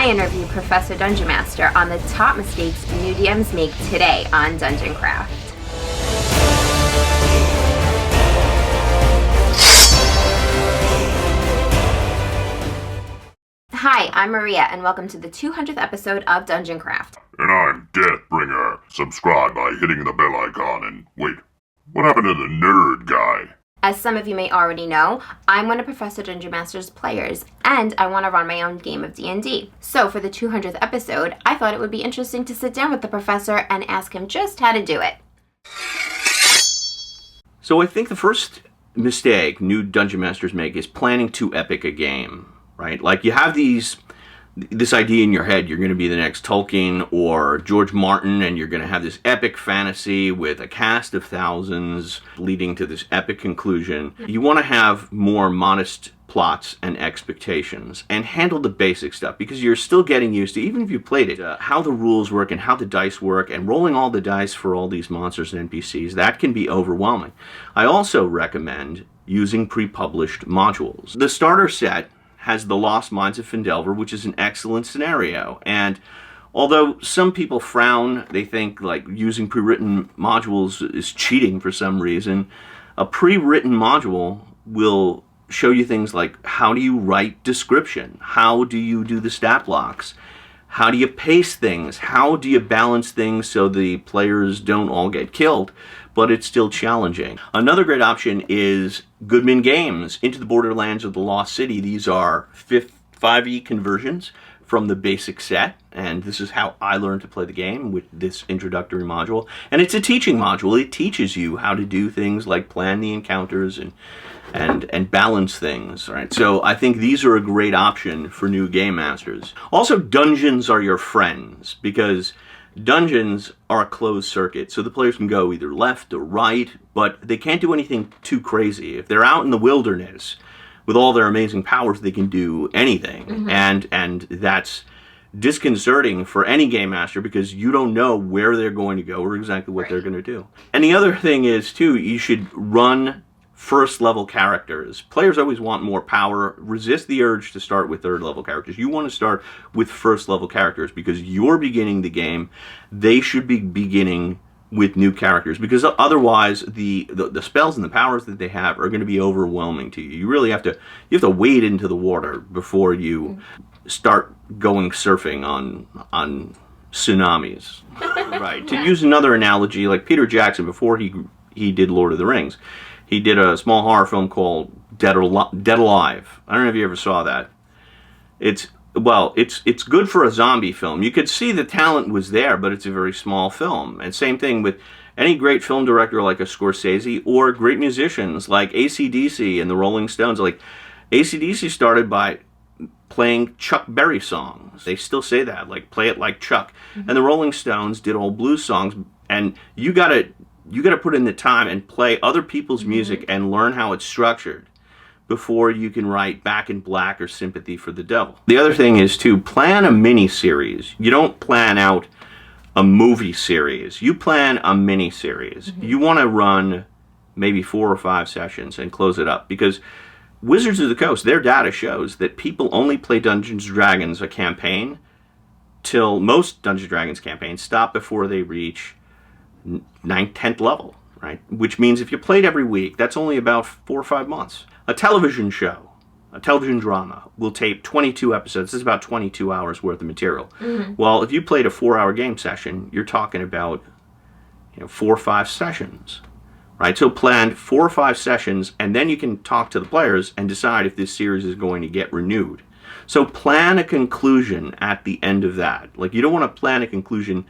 I interview Professor DungeonMaster on the top mistakes new DMs make today on Dungeon Craft. Hi, I'm Maria, and welcome to the 200th episode of Dungeon Craft. And I'm Deathbringer. Subscribe by hitting the bell icon and wait, what happened to the nerd guy? As some of you may already know, I'm one of Professor DungeonMaster's players, and I want to run my own game of D&D. So for the 200th episode, I thought it would be interesting to sit down with the professor and ask him just how to do it. So I think the first mistake new Dungeon Masters make is planning too epic a game, right? Like you have this idea in your head, you're going to be the next Tolkien or George Martin, and you're going to have this epic fantasy with a cast of thousands leading to this epic conclusion. You want to have more modest plots and expectations and handle the basic stuff because you're still getting used to, even if you played it, how the rules work and how the dice work and rolling all the dice for all these monsters and NPCs. That can be overwhelming. I also recommend using pre-published modules. The starter set has the Lost Mines of Phandelver, which is an excellent scenario. And although some people frown, they think like using pre-written modules is cheating for some reason, a pre-written module will show you things like how do you write description? How do you do the stat blocks? How do you pace things? How do you balance things so the players don't all get killed, but it's still challenging? Another great option is Goodman Games, Into the Borderlands of the Lost City. These are 5e conversions from the basic set, and this is how I learned to play the game with this introductory module. And it's a teaching module. It teaches you how to do things like plan the encounters and balance things, right? So I think these are a great option for new game masters. Also, dungeons are your friends because dungeons are a closed circuit, so the players can go either left or right, but they can't do anything too crazy. If they're out in the wilderness with all their amazing powers, they can do anything, and that's disconcerting for any game master because you don't know where they're going to go or exactly what they're going to do. And the other thing is, too, you should run first level characters. Players always want more power. Resist the urge to start with third level characters. You want to start with first level characters because you're beginning the game. They should be beginning with new characters because otherwise the spells and the powers that they have are going to be overwhelming to you. You really have to wade into the water before you start going surfing on tsunamis. Right. To use another analogy, like Peter Jackson, before he did Lord of the Rings, he did a small horror film called Dead Alive. I don't know if you ever saw that. It's good for a zombie film. You could see the talent was there, but it's a very small film. And same thing with any great film director like a Scorsese or great musicians like AC/DC and the Rolling Stones. Like AC/DC started by playing Chuck Berry songs. They still say that, like play it like Chuck. And the Rolling Stones did all blues songs, and you got to put in the time and play other people's music and learn how it's structured before you can write Back in Black or Sympathy for the Devil. The other thing is to plan a mini-series. You don't plan out a movie series. You plan a mini-series. You want to run maybe 4 or 5 sessions and close it up because Wizards of the Coast, their data shows that people only play Dungeons & Dragons a campaign till most Dungeons & Dragons campaigns stop before they reach 9th, 10th level, right? Which means if you played every week, that's only about 4 or 5 months. A television show, a television drama, will tape 22 episodes. This is about 22 hours worth of material. Well, if you played a 4-hour game session, you're talking about 4 or 5 sessions, right? So plan 4 or 5 sessions, and then you can talk to the players and decide if this series is going to get renewed. So plan a conclusion at the end of that. Like, you don't want to plan a conclusion,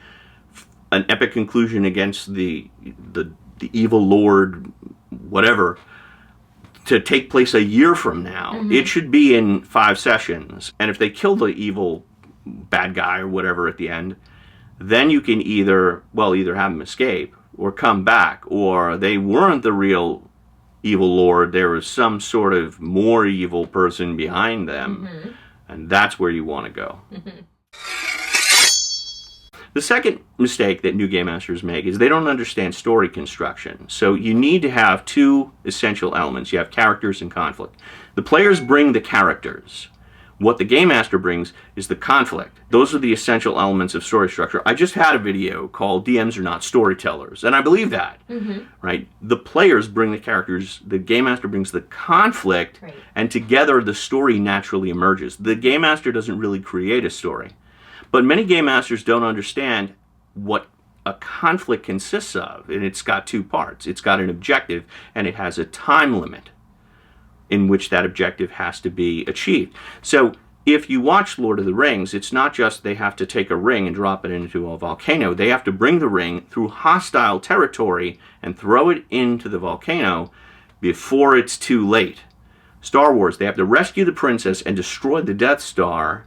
an epic conclusion against the evil lord, whatever, to take place a year from now. It should be in 5 sessions. And if they kill the evil bad guy or whatever at the end, then you can either have them escape or come back, or they weren't the real evil lord. There was some sort of more evil person behind them. And that's where you want to go. The second mistake that new game masters make is they don't understand story construction. So you need to have 2 essential elements. You have characters and conflict. The players bring the characters. What the Game Master brings is the conflict. Those are the essential elements of story structure. I just had a video called DMs Are Not Storytellers, and I believe that, right? The players bring the characters, the Game Master brings the conflict, and together the story naturally emerges. The Game Master doesn't really create a story, but many Game Masters don't understand what a conflict consists of, and it's got two parts. It's got an objective, and it has a time limit in which that objective has to be achieved. So if you watch Lord of the Rings, it's not just they have to take a ring and drop it into a volcano. They have to bring the ring through hostile territory and throw it into the volcano before it's too late. Star Wars, they have to rescue the princess and destroy the Death Star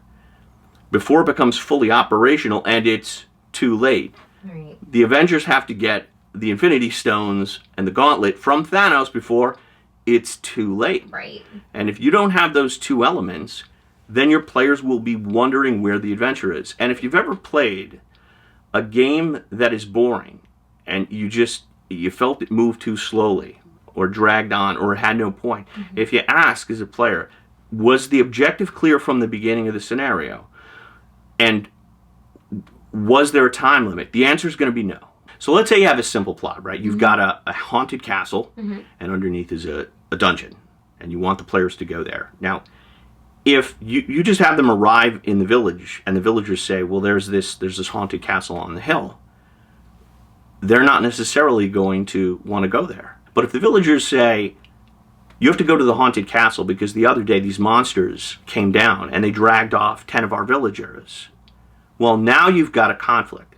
before it becomes fully operational, and it's too late. Right. The Avengers have to get the Infinity Stones and the Gauntlet from Thanos before it's too late. Right. And if you don't have those two elements, then your players will be wondering where the adventure is. And if you've ever played a game that is boring and you felt it moved too slowly or dragged on or had no point, if you ask as a player, was the objective clear from the beginning of the scenario? And was there a time limit? The answer is going to be no. So let's say you have a simple plot, right? You've got a haunted castle, and underneath is a dungeon, and you want the players to go there. Now, if you just have them arrive in the village, and the villagers say, well, there's this haunted castle on the hill, they're not necessarily going to want to go there. But if the villagers say, you have to go to the haunted castle because the other day these monsters came down and they dragged off 10 of our villagers, well, now you've got a conflict.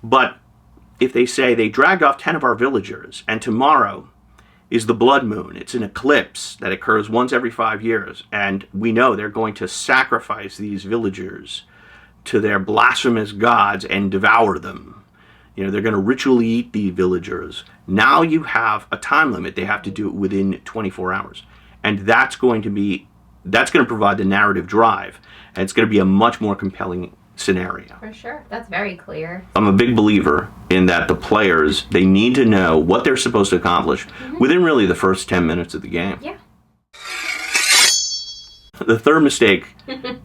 But if they say they dragged off 10 of our villagers and tomorrow is the blood moon, it's an eclipse that occurs once every 5 years, and we know they're going to sacrifice these villagers to their blasphemous gods and devour them. You know, they're going to ritually eat the villagers. Now you have a time limit. They have to do it within 24 hours. And that's going to provide the narrative drive, and it's going to be a much more compelling scenario. For sure. That's very clear. I'm a big believer in that the players, they need to know what they're supposed to accomplish within really the first 10 minutes of the game. Yeah. The third mistake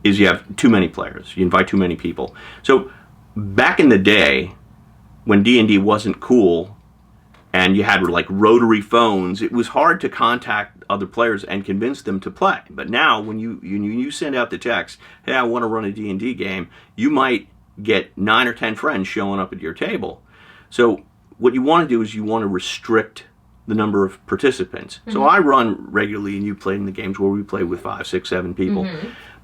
is you have too many players. You invite too many people. So back in the day, when D&D wasn't cool, and you had like rotary phones, it was hard to contact other players and convince them to play. But now, when you send out the text, hey, I want to run a D&D game, you might get 9 or 10 friends showing up at your table. So what you want to do is you want to restrict the number of participants. So I run regularly, and you play in the games where we play with 5, 6, 7 people.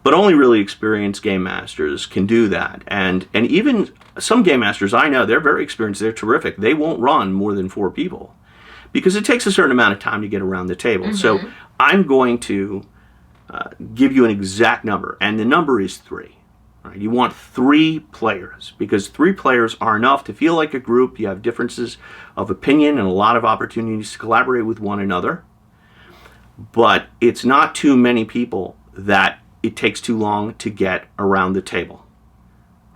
But only really experienced game masters can do that. And even some game masters I know, they're very experienced, they're terrific. They won't run more than 4 people because it takes a certain amount of time to get around the table. So I'm going to give you an exact number, and the number is 3. Right? You want 3 players because 3 players are enough to feel like a group. You have differences of opinion and a lot of opportunities to collaborate with one another. But it's not too many people that it takes too long to get around the table,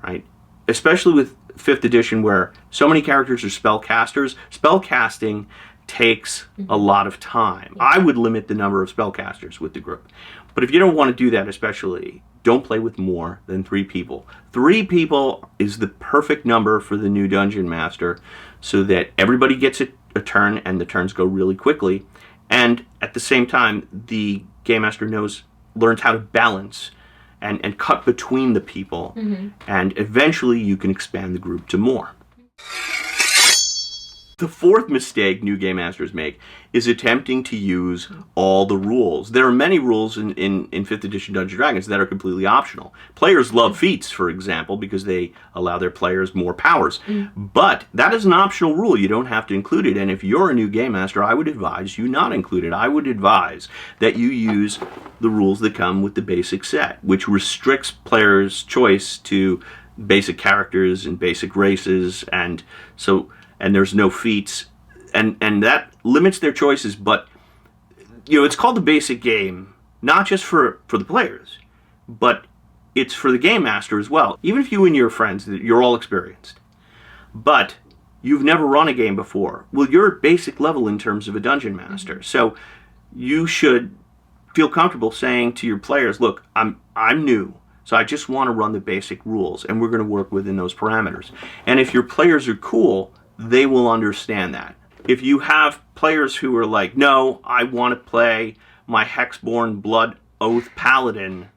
right? Especially with 5th edition where so many characters are spellcasters. Spellcasting takes a lot of time. I would limit the number of spellcasters with the group. But if you don't want to do that, especially, don't play with more than 3 people. 3 people is the perfect number for the new Dungeon Master so that everybody gets a turn and the turns go really quickly. And at the same time, the Game Master learns how to balance and cut between the people, and eventually you can expand the group to more. The 4th mistake new game masters make is attempting to use all the rules. There are many rules in 5th edition Dungeons & Dragons that are completely optional. Players love feats, for example, because they allow their players more powers. But that is an optional rule. You don't have to include it. And if you're a new game master, I would advise you not include it. I would advise that you use the rules that come with the basic set, which restricts players' choice to basic characters and basic races, and there's no feats, and that limits their choices. But it's called the basic game, not just for the players, but it's for the game master as well. Even if you and your friends, you're all experienced, but you've never run a game before, well, you're at basic level in terms of a dungeon master, so you should feel comfortable saying to your players, look, I'm new, so I just want to run the basic rules, and we're going to work within those parameters. And if your players are cool, they will understand that. If you have players who are like, no, I want to play my Hexborn Blood Oath Paladin,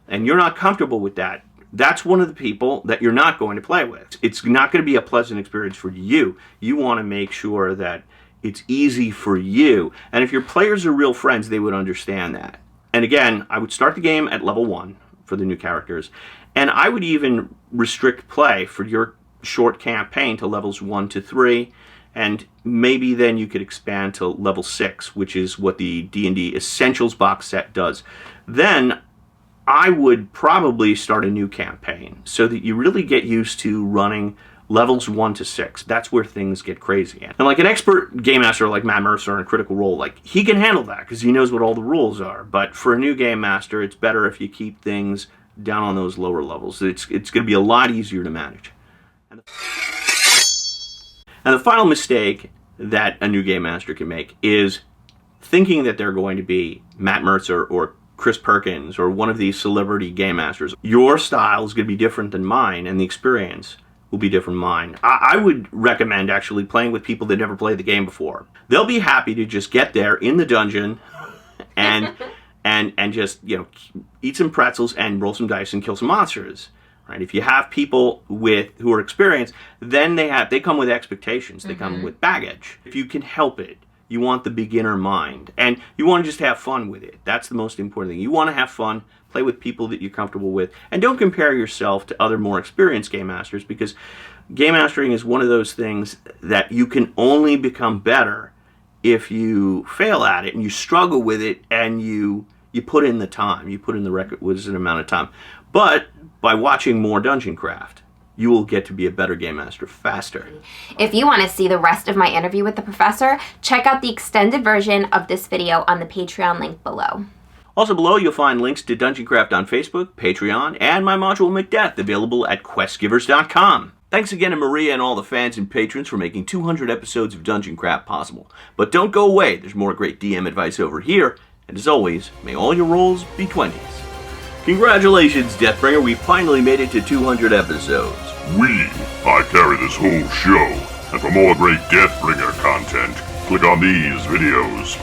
and you're not comfortable with that, that's one of the people that you're not going to play with. It's not going to be a pleasant experience for you. You want to make sure that it's easy for you. And if your players are real friends, they would understand that. And again, I would start the game at level 1 for the new characters. And I would even restrict play for your short campaign to levels 1 to 3. And maybe then you could expand to level 6, which is what the D&D Essentials box set does. Then I would probably start a new campaign so that you really get used to running levels 1 to 6. That's where things get crazy. And like an expert game master like Matt Mercer in Critical Role, like he can handle that because he knows what all the rules are. But for a new game master, it's better if you keep things down on those lower levels. It's going to be a lot easier to manage. And the final mistake that a new game master can make is thinking that they're going to be Matt Mercer or Chris Perkins or one of these celebrity game masters. Your style is going to be different than mine, and the experience will be different than mine. I would recommend actually playing with people that never played the game before. They'll be happy to just get there in the dungeon and just, you know, eat some pretzels and roll some dice and kill some monsters. Right? If you have people who are experienced, then they come with expectations. They come with baggage. If you can help it, you want the beginner mind, and you want to just have fun with it. That's the most important thing. You want to have fun, play with people that you're comfortable with, and don't compare yourself to other more experienced game masters, because game mastering is one of those things that you can only become better if you fail at it and you struggle with it and you put in the time. You put in the requisite amount of time. But by watching more Dungeon Craft, you will get to be a better game master faster. If you want to see the rest of my interview with the professor, check out the extended version of this video on the Patreon link below. Also below, you'll find links to Dungeon Craft on Facebook, Patreon, and my module Macbeth available at questgivers.com. Thanks again to Maria and all the fans and patrons for making 200 episodes of Dungeon Craft possible. But don't go away, there's more great DM advice over here, and as always, may all your rolls be 20s. Congratulations, Deathbringer, we finally made it to 200 episodes. I carry this whole show, and for more great Deathbringer content, click on these videos.